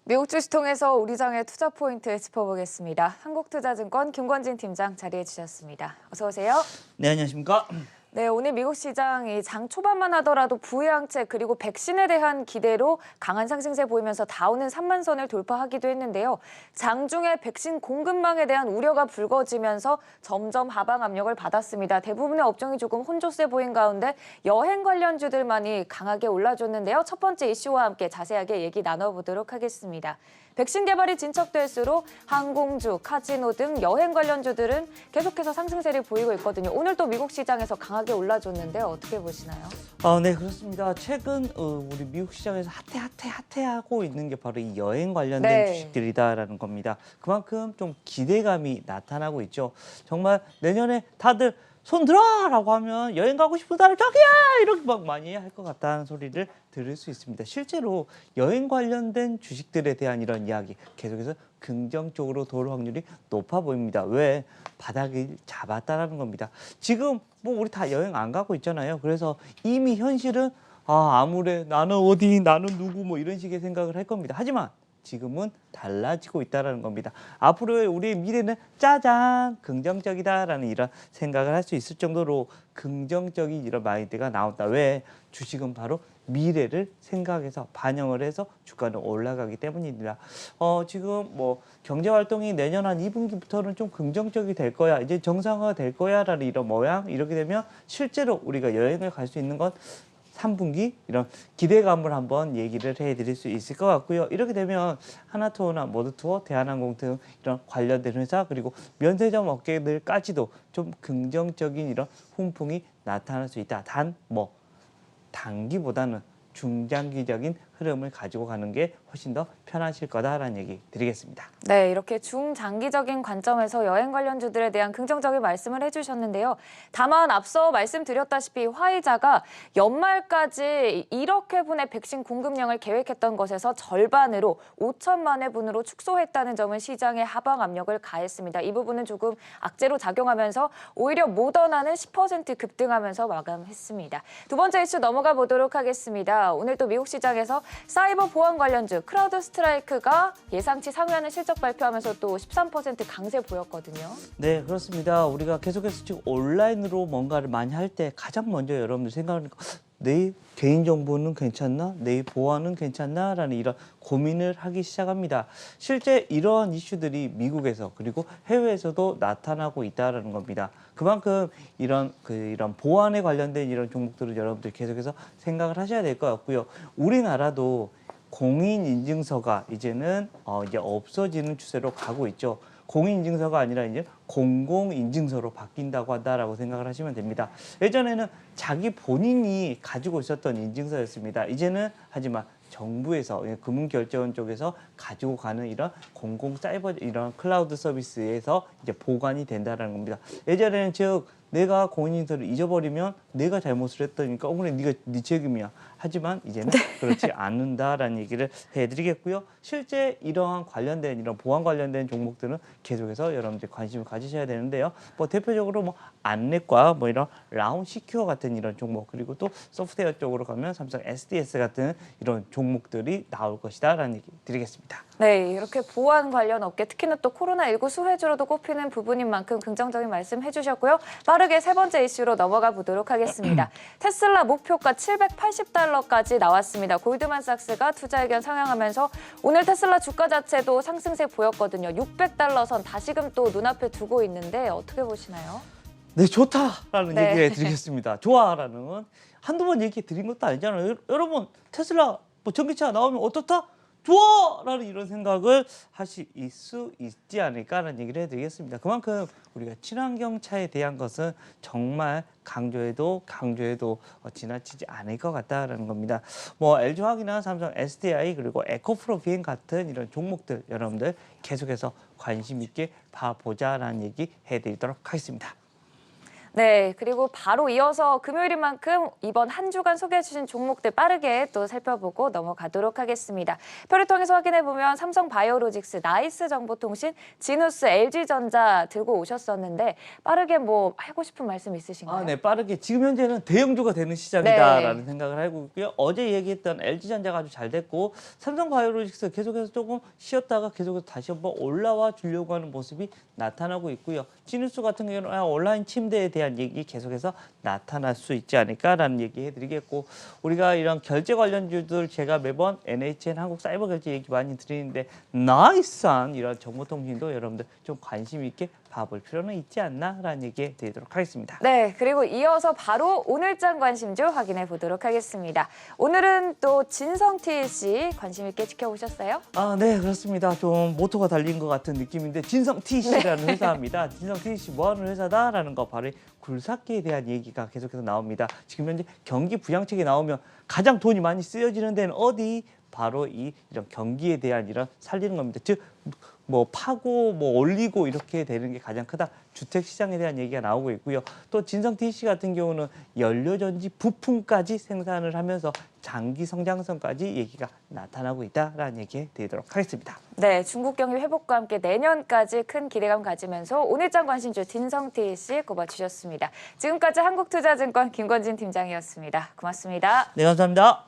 미국 주식 통해서 우리 장의 투자 포인트 짚어보겠습니다. 한국투자증권 김권진 팀장 자리해 주셨습니다. 어서 오세요. 네, 안녕하십니까? 네, 오늘 미국 시장이 장 초반만 하더라도 부양책 그리고 백신에 대한 기대로 강한 상승세 보이면서 다우는 3만 선을 돌파하기도 했는데요. 장중에 백신 공급망에 대한 우려가 불거지면서 점점 하방 압력을 받았습니다. 대부분의 업종이 조금 혼조세 보인 가운데 여행 관련주들만이 강하게 올라줬는데요. 첫 번째 이슈와 함께 자세하게 얘기 나눠보도록 하겠습니다. 백신 개발이 진척될수록 항공주, 카지노 등 여행 관련주들은 계속해서 상승세를 보이고 있거든요. 오늘 또 미국 시장에서 강하게 올라줬는데요. 어떻게 보시나요? 네, 그렇습니다. 최근 우리 미국 시장에서 핫해하고 있는 게 바로 이 여행 관련된 주식들이다라는 겁니다. 그만큼 좀 기대감이 나타나고 있죠. 정말 내년에 다들 손 들어라고 하면 여행 가고 싶은 사람 저기야 이렇게 막 많이 할 것 같다는 소리를 들을 수 있습니다. 실제로 여행 관련된 주식들에 대한 이런 이야기 계속해서 긍정적으로 돌 확률이 높아 보입니다. 왜? 바닥을 잡았다라는 겁니다. 지금 뭐 우리 다 여행 안 가고 있잖아요. 그래서 이미 현실은 아무래 나는 어디 나는 누구 뭐 이런 식의 생각을 할 겁니다. 하지만 지금은 달라지고 있다는 겁니다. 앞으로의 우리의 미래는 짜잔 긍정적이다라는 이런 생각을 할 수 있을 정도로 긍정적인 이런 마인드가 나온다. 왜? 주식은 바로 미래를 생각해서 반영을 해서 주가는 올라가기 때문입니다. 지금 뭐 경제 활동이 내년 한 2분기부터는 좀 긍정적이 될 거야. 이제 정상화가 될 거야라는 이런 모양. 이렇게 되면 실제로 우리가 여행을 갈 수 있는 건 3분기 이런 기대감을 한번 얘기를 해드릴 수 있을 것 같고요. 이렇게 되면 하나투어나 모드투어, 대한항공 등 이런 관련된 회사 그리고 면세점 업계들까지도 좀 긍정적인 이런 훈풍이 나타날 수 있다. 단 뭐 단기보다는 중장기적인 흐름을 가지고 가는 게 훨씬 더 편하실 거다라는 얘기 드리겠습니다. 네, 이렇게 중장기적인 관점에서 여행 관련주들에 대한 긍정적인 말씀을 해주셨는데요. 다만 앞서 말씀드렸다시피 화이자가 연말까지 1억 회분의 백신 공급량을 계획했던 것에서 절반으로 5천만 회분으로 축소했다는 점은 시장에 하방 압력을 가했습니다. 이 부분은 조금 악재로 작용하면서 오히려 모더나는 10% 급등하면서 마감했습니다. 두 번째 이슈 넘어가 보도록 하겠습니다. 오늘 또 미국 시장에서 사이버 보안 관련주 크라우드 스트라이크가 예상치 상회하는 실적 발표하면서 또 13% 강세 보였거든요. 네, 그렇습니다. 우리가 계속해서 지금 온라인으로 뭔가를 많이 할 때 가장 먼저 여러분들 생각하는 거 내 개인정보는 괜찮나? 내 보안은 괜찮나? 라는 이런 고민을 하기 시작합니다. 실제 이러한 이슈들이 미국에서 그리고 해외에서도 나타나고 있다는 겁니다. 그만큼 이런 보안에 관련된 이런 종목들을 여러분들 계속해서 생각을 하셔야 될 것 같고요. 우리나라도 공인인증서가 이제는 이제 없어지는 추세로 가고 있죠. 공인인증서가 아니라 이제 공공인증서로 바뀐다고 한다라고 생각을 하시면 됩니다. 예전에는 자기 본인이 가지고 있었던 인증서였습니다. 이제는 하지만 정부에서 금융결제원 쪽에서 가지고 가는 이런 공공 사이버 이런 클라우드 서비스에서 이제 보관이 된다는 겁니다. 예전에는 즉 내가 공인인증서를 잊어버리면 내가 잘못을 했다니까 그래 네 책임이야. 하지만 이제는 그렇지 않는다라는 얘기를 해드리겠고요. 실제 이러한 관련된 이런 보안 관련된 종목들은 계속해서 여러분들 관심을 가지셔야 되는데요. 뭐 대표적으로 뭐 안넷과 뭐 이런 라운 시큐어 같은 이런 종목 그리고 또 소프트웨어 쪽으로 가면 삼성 SDS 같은 이런 종목들이 나올 것이다라는 얘기 드리겠습니다. 네, 이렇게 보안 관련 업계 특히나 또 코로나19 수혜주로도 꼽히는 부분인 만큼 긍정적인 말씀 해주셨고요. 빠르게 세 번째 이슈로 넘어가 보도록 하겠습니다. 테슬라 목표가 $780까지 나왔습니다. 골드만삭스가 투자 의견 상향하면서 오늘 테슬라 주가 자체도 상승세 보였거든요. $600 선 다시금 또 눈앞에 두고 있는데 어떻게 보시나요? 네, 좋다라는 얘기를 드리겠습니다. 좋아라는 건 한두 번 얘기 드린 것도 아니잖아요. 여러분 테슬라 뭐 전기차 나오면 어떻다? 좋아라는 이런 생각을 하실 수 있지 않을까라는 얘기를 해드리겠습니다. 그만큼 우리가 친환경 차에 대한 것은 정말 강조해도 지나치지 않을 것 같다라는 겁니다. 뭐 LG화학이나 삼성 SDI 그리고 에코프로 비행 같은 이런 종목들 여러분들 계속해서 관심 있게 봐보자라는 얘기 해드리도록 하겠습니다. 네, 그리고 바로 이어서 금요일인 만큼 이번 한 주간 소개해 주신 종목들 빠르게 또 살펴보고 넘어가도록 하겠습니다. 표를 통해서 확인해 보면 삼성바이오로직스, 나이스정보통신, 지누스, LG전자 들고 오셨었는데 빠르게 뭐 하고 싶은 말씀 있으신가요? 네, 빠르게 지금 현재는 대형주가 되는 시장이다라는 생각을 하고 있고요. 어제 얘기했던 LG전자가 아주 잘 됐고 삼성바이오로직스 계속해서 조금 쉬었다가 계속해서 다시 한번 올라와 주려고 하는 모습이 나타나고 있고요. 지누스 같은 경우는 온라인 침대에 대한 얘기 계속해서 나타날 수 있지 않을까라는 얘기 해드리겠고, 우리가 이런 결제 관련주들 제가 매번 NHN 한국사이버결제 얘기 많이 드리는데 나이스한 이런 정보통신도 여러분들 좀 관심 있게 봐볼 필요는 있지 않나라는 얘기 드리도록 하겠습니다. 네, 그리고 이어서 바로 오늘장 관심주 확인해 보도록 하겠습니다. 오늘은 또 진성 TLC 관심 있게 지켜보셨어요? 네, 그렇습니다. 좀 모토가 달린 것 같은 느낌인데 진성 TC라는 회사입니다. 진성 TC 뭐하는 회사다라는 거 바로 굴삭기에 대한 얘기가 계속해서 나옵니다. 지금 현재 경기 부양책이 나오면 가장 돈이 많이 쓰여지는 데는 어디? 바로 이런 경기에 대한 이런 살리는 겁니다. 즉 뭐 파고 뭐 올리고 이렇게 되는 게 가장 크다. 주택 시장에 대한 얘기가 나오고 있고요. 또 진성 TC 같은 경우는 연료전지 부품까지 생산을 하면서 장기 성장성까지 얘기가 나타나고 있다라는 얘기 드리도록 하겠습니다. 네, 중국 경기 회복과 함께 내년까지 큰 기대감 가지면서 오늘장 관심주 진성 TLC 꼽아주셨습니다. 지금까지 한국투자증권 김건진 팀장이었습니다. 고맙습니다. 네, 감사합니다.